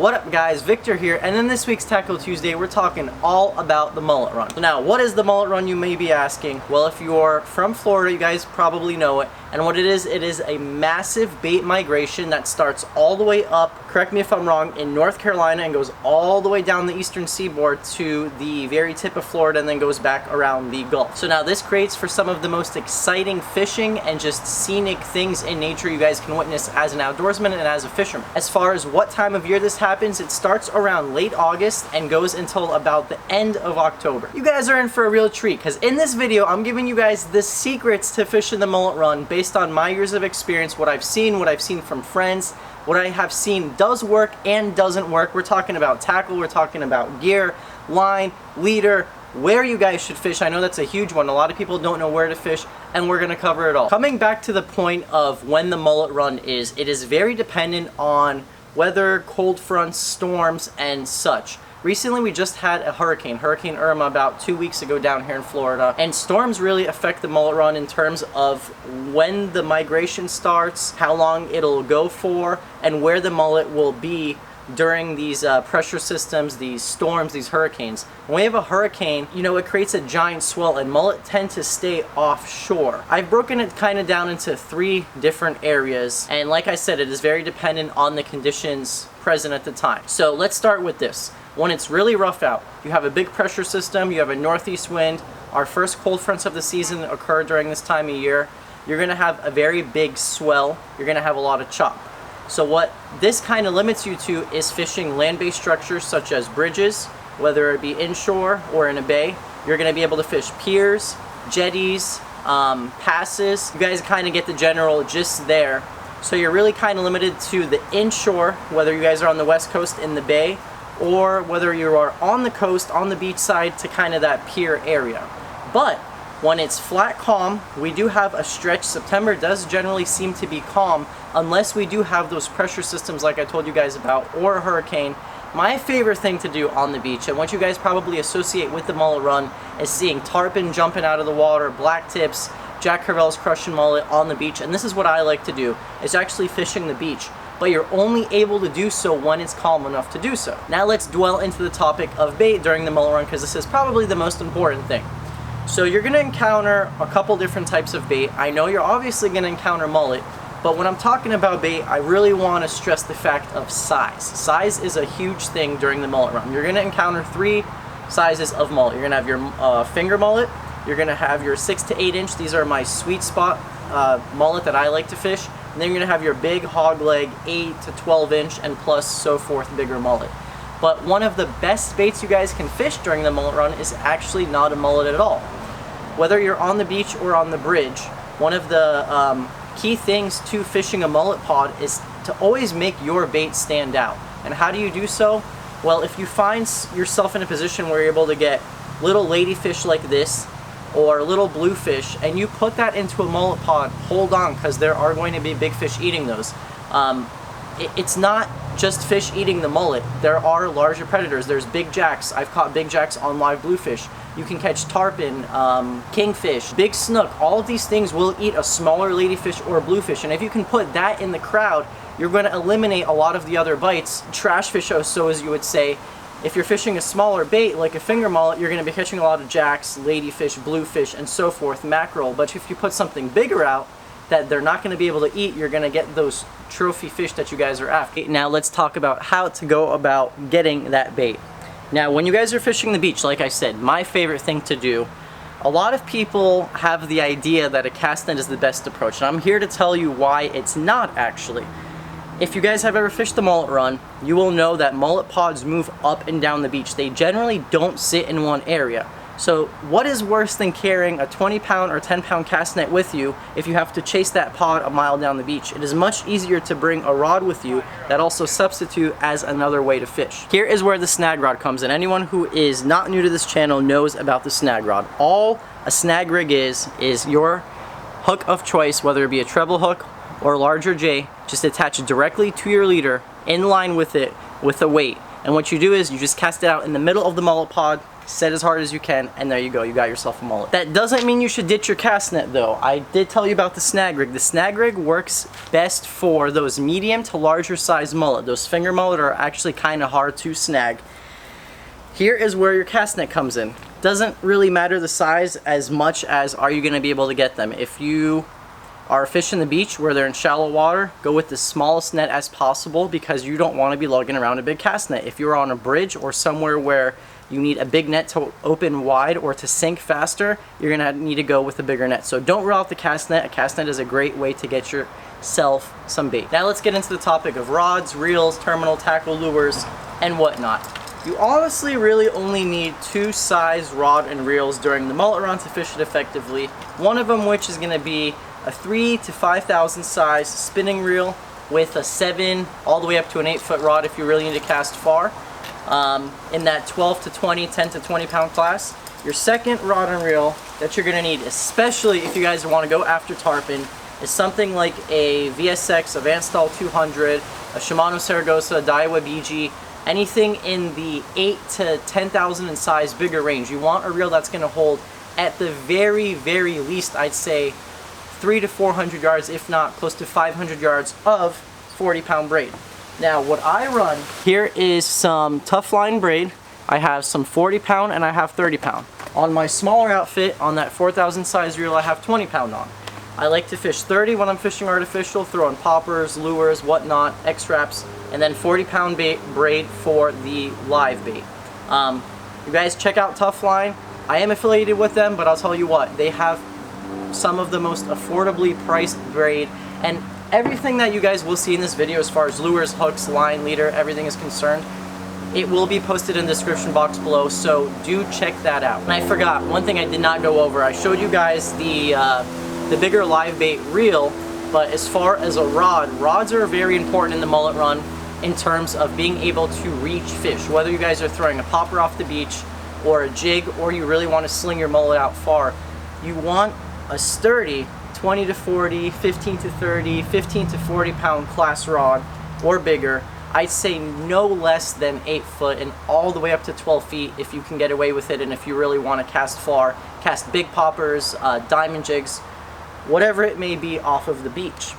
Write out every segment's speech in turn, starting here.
What up guys, Victor here, and in this week's Tackle Tuesday we're talking all about the mullet run. So now, what is the mullet run, you may be asking? Well, if you're from Florida, you guys probably know it. And what it is a massive bait migration that starts all the way up, correct me if I'm wrong, in North Carolina and goes all the way down the eastern seaboard to the very tip of Florida and then goes back around the Gulf. So now this creates for some of the most exciting fishing and just scenic things in nature you guys can witness as an outdoorsman and as a fisherman. As far as what time of year this happens, it starts around late August and goes until about the end of October. You guys are in for a real treat because in this video I'm giving you guys the secrets to fishing the mullet run based on my years of experience, what I've seen from friends, what I have seen does work and doesn't work. We're talking about tackle, we're talking about gear, line, leader, where you guys should fish. I know that's a huge one. A lot of people don't know where to fish, and we're gonna cover it all. Coming back to the point of when the mullet run is, it is very dependent on weather, cold fronts, storms, and such. Recently we just had a Hurricane Irma, about 2 weeks ago down here in Florida, and storms really affect the mullet run in terms of when the migration starts, how long it'll go for, and where the mullet will be during these pressure systems, these storms, these hurricanes. When we have a hurricane, you know, it creates a giant swell and mullet tend to stay offshore. I've broken it kind of down into 3 different areas, and like I said, it is very dependent on the conditions present at the time. So let's start with this. When it's really rough out, you have a big pressure system, you have a northeast wind, our first cold fronts of the season occur during this time of year, you're gonna have a very big swell, you're gonna have a lot of chop. So what this kind of limits you to is fishing land-based structures such as bridges, whether it be inshore or in a bay. You're gonna be able to fish piers, jetties, passes. You guys kind of get the general gist there. So you're really kind of limited to the inshore, whether you guys are on the west coast in the bay, or whether you are on the coast, on the beach side to kind of that pier area. But when it's flat calm, we do have a stretch. September does generally seem to be calm unless we do have those pressure systems like I told you guys about, or a hurricane. My favorite thing to do on the beach, and what you guys probably associate with the mullet run, is seeing tarpon jumping out of the water, blacktips, Jack Crevalle's crushing mullet on the beach. And this is what I like to do, is actually fishing the beach. But you're only able to do so when it's calm enough to do so. Now let's dwell into the topic of bait during the mullet run, because this is probably the most important thing. So you're gonna encounter a couple different types of bait. I know you're obviously gonna encounter mullet, but when I'm talking about bait, I really wanna stress the fact of size. Size is a huge thing during the mullet run. You're gonna encounter 3 sizes of mullet. You're gonna have your finger mullet, you're gonna have your 6 to 8 inch, these are my sweet spot mullet that I like to fish, and then you're gonna have your big hog leg 8 to 12 inch and plus so forth bigger mullet. But one of the best baits you guys can fish during the mullet run is actually not a mullet at all. Whether you're on the beach or on the bridge, one of the key things to fishing a mullet pod is to always make your bait stand out. And how do you do so? Well, if you find yourself in a position where you're able to get little ladyfish like this, or little bluefish, and you put that into a mullet pod, hold on, because there are going to be big fish eating those. It's not just fish eating the mullet. There are larger predators. There's big jacks. I've caught big jacks on live bluefish. You can catch tarpon, kingfish, big snook. All of these things will eat a smaller ladyfish or bluefish, and if you can put that in the crowd, you're going to eliminate a lot of the other bites. Trash fish, so as you would say. If you're fishing a smaller bait like a finger mullet, you're going to be catching a lot of jacks, ladyfish, bluefish, and so forth, mackerel. But if you put something bigger out that they're not going to be able to eat, you're going to get those trophy fish that you guys are after. Now let's talk about how to go about getting that bait. Now when you guys are fishing the beach, like I said, my favorite thing to do, a lot of people have the idea that a cast net is the best approach, and I'm here to tell you why it's not actually. If you guys have ever fished the mullet run, you will know that mullet pods move up and down the beach. They generally don't sit in one area. So what is worse than carrying a 20-pound or 10-pound cast net with you if you have to chase that pod a mile down the beach? It is much easier to bring a rod with you that also substitute as another way to fish. Here is where the snag rod comes in. Anyone who is not new to this channel knows about the snag rod. All a snag rig is your hook of choice, whether it be a treble hook or a larger J, just attach it directly to your leader in line with it with a weight. And what you do is you just cast it out in the middle of the mullet pod, set as hard as you can, and there you go, you got yourself a mullet. That doesn't mean you should ditch your cast net though. I did tell you about the snag rig. The snag rig works best for those medium to larger size mullet. Those finger mullet are actually kind of hard to snag. Here is where your cast net comes in. Doesn't really matter the size as much as are you going to be able to get them. If you are fishing the beach where they're in shallow water, go with the smallest net as possible because you don't want to be lugging around a big cast net. If you're on a bridge or somewhere where you need a big net to open wide or to sink faster, you're going to need to go with a bigger net. So don't rule out the cast net. A cast net is a great way to get yourself some bait. Now let's get into the topic of rods, reels, terminal tackle, lures, and whatnot. You honestly really only need 2 size rod and reels during the mullet run to fish it effectively. One of them which is going to be a 3 to 5,000 size spinning reel with a 7 all the way up to an 8-foot rod if you really need to cast far. In that 12 to 20, 10 to 20 pound class. Your second rod and reel that you're going to need, especially if you guys want to go after tarpon, is something like a VSX, a Vanstal 200, a Shimano Saragossa, a Daiwa BG, anything in the 8 to 10,000 in size, bigger range. You want a reel that's going to hold at the very, very least, I'd say 300 to 400 yards, if not close to 500 yards of 40-pound braid. Now, what I run here is some TUF Line braid. I have some 40-pound and I have 30-pound. On my smaller outfit, on that 4,000 size reel, I have 20-pound on. I like to fish 30 when I'm fishing artificial, throw in poppers, lures, whatnot, X-straps, and then 40-pound braid for the live bait. You guys check out TUF Line. I am affiliated with them, but I'll tell you what, they have some of the most affordably priced braid, and everything that you guys will see in this video as far as lures, hooks, line, leader, everything is concerned, it will be posted in the description box below, so do check that out. And I forgot, one thing I did not go over. I showed you guys the bigger live bait reel, but as far as a rod, rods are very important in the mullet run in terms of being able to reach fish. Whether you guys are throwing a popper off the beach or a jig, or you really want to sling your mullet out far, you want a sturdy 20 to 40, 15 to 30, 15 to 40 pound class rod or bigger. I'd say no less than 8 foot and all the way up to 12 feet if you can get away with it, and if you really want to cast far, cast big poppers, diamond jigs, whatever it may be off of the beach.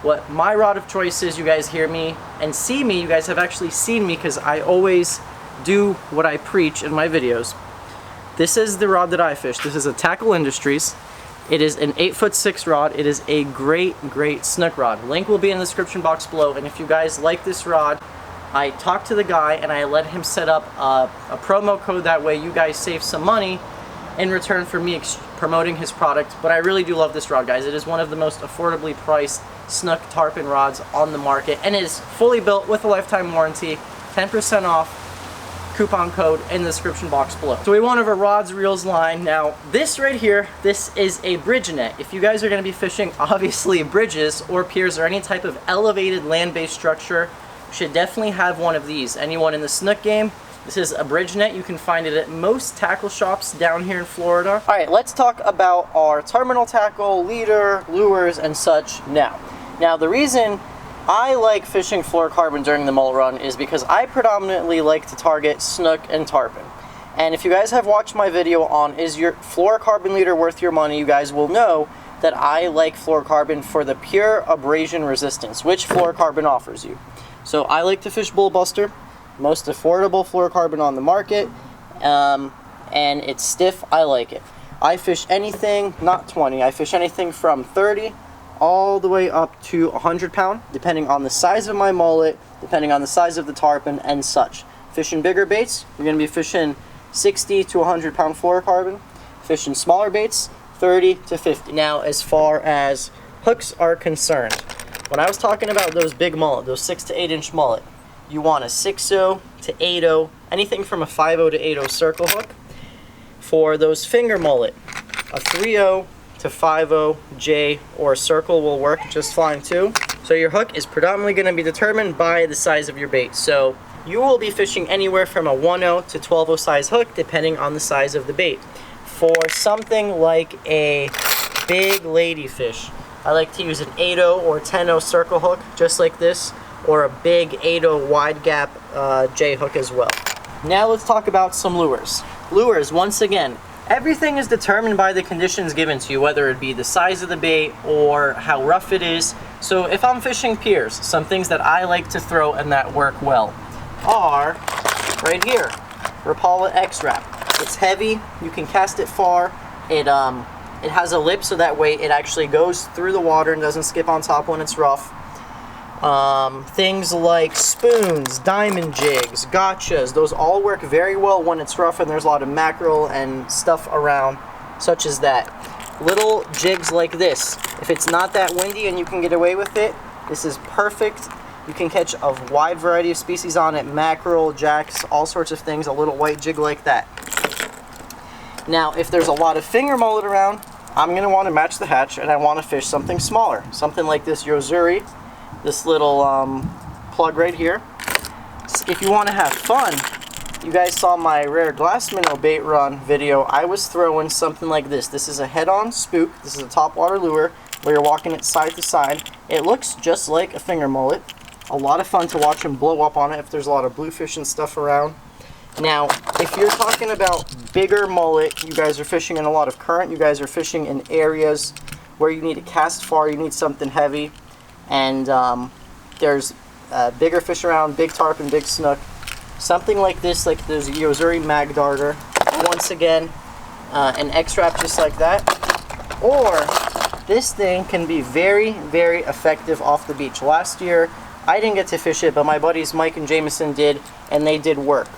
What my rod of choice is, you guys hear me and see me, you guys have actually seen me because I always do what I preach in my videos. This is the rod that I fish. This is a Tackle Industries. It is an 8'6" rod. It is a great snook rod. Link will be in the description box below, and if you guys like this rod, I talked to the guy and I let him set up a promo code. That way you guys save some money in return for me promoting his product. But I really do love this rod, guys. It is one of the most affordably priced snook tarpon rods on the market, and it is fully built with a lifetime warranty. 10% off. Coupon code in the description box below. So we went over rods, reels, line. Now this right here, this is a bridge net. If you guys are going to be fishing obviously bridges or piers or any type of elevated land-based structure, you should definitely have one of these. Anyone in the snook game, this is a bridge net. You can find it at most tackle shops down here in Florida. Alright, let's talk about our terminal tackle, leader, lures, and such now. Now the reason I like fishing fluorocarbon during the mullet run is because I predominantly like to target snook and tarpon. And if you guys have watched my video on is your fluorocarbon leader worth your money, you guys will know that I like fluorocarbon for the pure abrasion resistance, which fluorocarbon offers you. So I like to fish Bullbuster, most affordable fluorocarbon on the market, and it's stiff. I like it. I fish anything, not 20, I fish anything from 30 all the way up to 100 pound, depending on the size of my mullet, depending on the size of the tarpon and such. Fishing bigger baits, you're going to be fishing 60 to 100 pound fluorocarbon. Fishing smaller baits, 30 to 50. Now, as far as hooks are concerned, when I was talking about those big mullet, those 6 to 8 inch mullet, you want a 6-0 to 8-0, anything from a 5-0 to 8-0 circle hook. For those finger mullet, a 3-0 to 5-0 J or circle will work just fine too. So your hook is predominantly going to be determined by the size of your bait. So you will be fishing anywhere from a 1-0 to 12-0 size hook depending on the size of the bait. For something like a big ladyfish, I like to use an 8-0 or 10-0 circle hook just like this, or a big 8-0 wide gap J-hook as well. Now let's talk about some lures. Lures, once again, everything is determined by the conditions given to you, whether it be the size of the bait or how rough it is. So if I'm fishing piers, some things that I like to throw and that work well are right here, Rapala X-Wrap. It's heavy, you can cast it far. It has a lip so that way it actually goes through the water and doesn't skip on top when it's rough. Things like spoons, diamond jigs, gotchas, those all work very well when it's rough and there's a lot of mackerel and stuff around, such as that. Little jigs like this, if it's not that windy and you can get away with it, this is perfect. You can catch a wide variety of species on it, mackerel, jacks, all sorts of things, a little white jig like that. Now, if there's a lot of finger mullet around, I'm going to want to match the hatch and I want to fish something smaller. Something like this Yozuri, this little plug right here. If you want to have fun, you guys saw my rare glass minnow bait run video. I was throwing something like this. This is a head-on spook. This is a topwater lure where you're walking it side to side. It looks just like a finger mullet. A lot of fun to watch them blow up on it if there's a lot of bluefish and stuff around. Now, if you're talking about bigger mullet, you guys are fishing in a lot of current, you guys are fishing in areas where you need to cast far, you need something heavy, and there's bigger fish around, big tarpon, big snook. Something like this, like there's a Yozuri mag darter, once again, an X-Wrap just like that. Or, this thing can be very, very effective off the beach. Last year, I didn't get to fish it, but my buddies Mike and Jameson did, and they did work.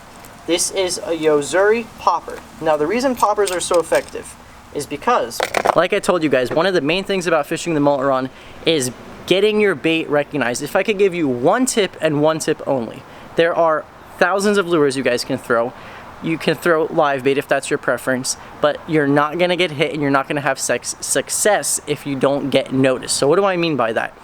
This is a Yozuri popper. Now the reason poppers are so effective is because, like I told you guys, one of the main things about fishing the mullet run is getting your bait recognized. If I could give you one tip and one tip only, there are thousands of lures you guys can throw. You can throw live bait if that's your preference, but you're not gonna get hit and you're not gonna have success if you don't get noticed. So what do I mean by that?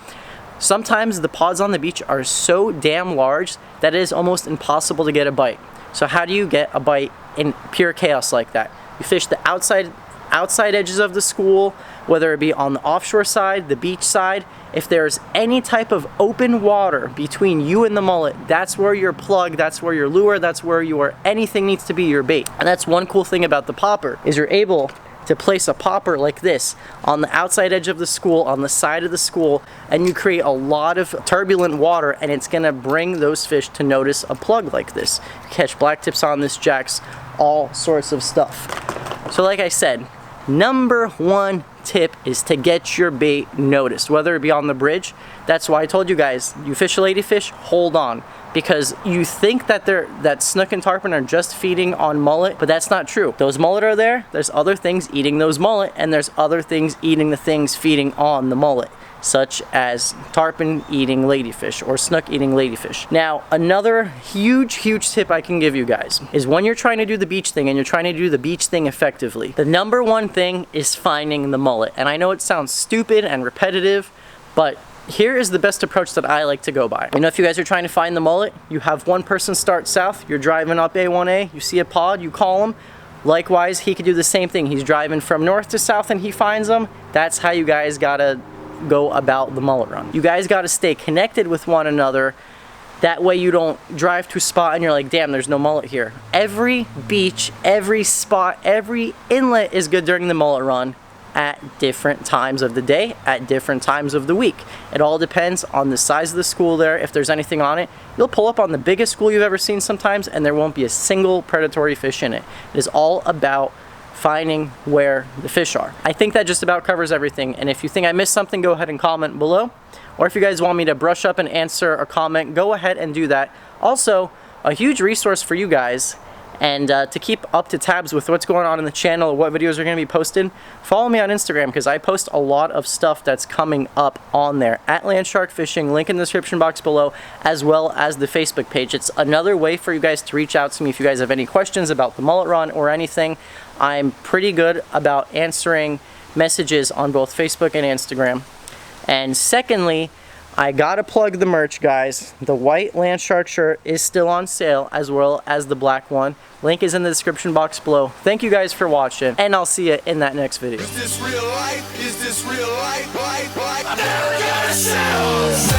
Sometimes the pods on the beach are so damn large that it is almost impossible to get a bite. So how do you get a bite in pure chaos like that? You fish the outside edges of the school, whether it be on the offshore side, the beach side. If there's any type of open water between you and the mullet, that's where your plug, that's where your lure, that's where anything needs to be your bait. And that's one cool thing about the popper, is you're able to place a popper like this on the outside edge of the school, on the side of the school, and you create a lot of turbulent water, and it's gonna bring those fish to notice a plug like this. You catch blacktips on this, jacks, all sorts of stuff. So like I said, number one tip is to get your bait noticed, whether it be on the bridge. That's why I told you guys, you fish a ladyfish, hold on. Because you think that snook and tarpon are just feeding on mullet, but that's not true. Those mullet are there, there's other things eating those mullet, and there's other things eating the things feeding on the mullet, such as tarpon eating ladyfish or snook eating ladyfish. Now, another huge tip I can give you guys is when you're trying to do the beach thing and you're trying to do the beach thing effectively, the number one thing is finding the mullet. And I know it sounds stupid and repetitive, but here is the best approach that I like to go by. You know, if you guys are trying to find the mullet, you have one person start south, you're driving up A1A, you see a pod, you call him. Likewise, he could do the same thing. He's driving from north to south and he finds them. That's how you guys gotta go about the mullet run. You guys gotta stay connected with one another. That way you don't drive to a spot and you're like, damn, there's no mullet here. Every beach, every spot, every inlet is good during the mullet run, at different times of the day, at different times of the week. It all depends on the size of the school there. If there's anything on it, you'll pull up on the biggest school you've ever seen sometimes and there won't be a single predatory fish in it. It is all about finding where the fish are. I think that just about covers everything, and if you think I missed something, go ahead and comment below. Or if you guys want me to brush up and answer a comment, go ahead and do that. Also, a huge resource for you guys, and to keep up to tabs with what's going on in the channel, what videos are going to be posted, follow me on Instagram, because I post a lot of stuff that's coming up on there at Landshark Fishing, link in the description box below, as well as the Facebook page. It's another way for you guys to reach out to me if you guys have any questions about the mullet run or anything. I'm pretty good about answering messages on both Facebook and Instagram. And secondly, I gotta plug the merch, guys. The white Landshark shirt is still on sale, as well as the black one. Link is in the description box below. Thank you guys for watching, and I'll see you in that next video. Is this real life? Is this real life? I never gotta settle.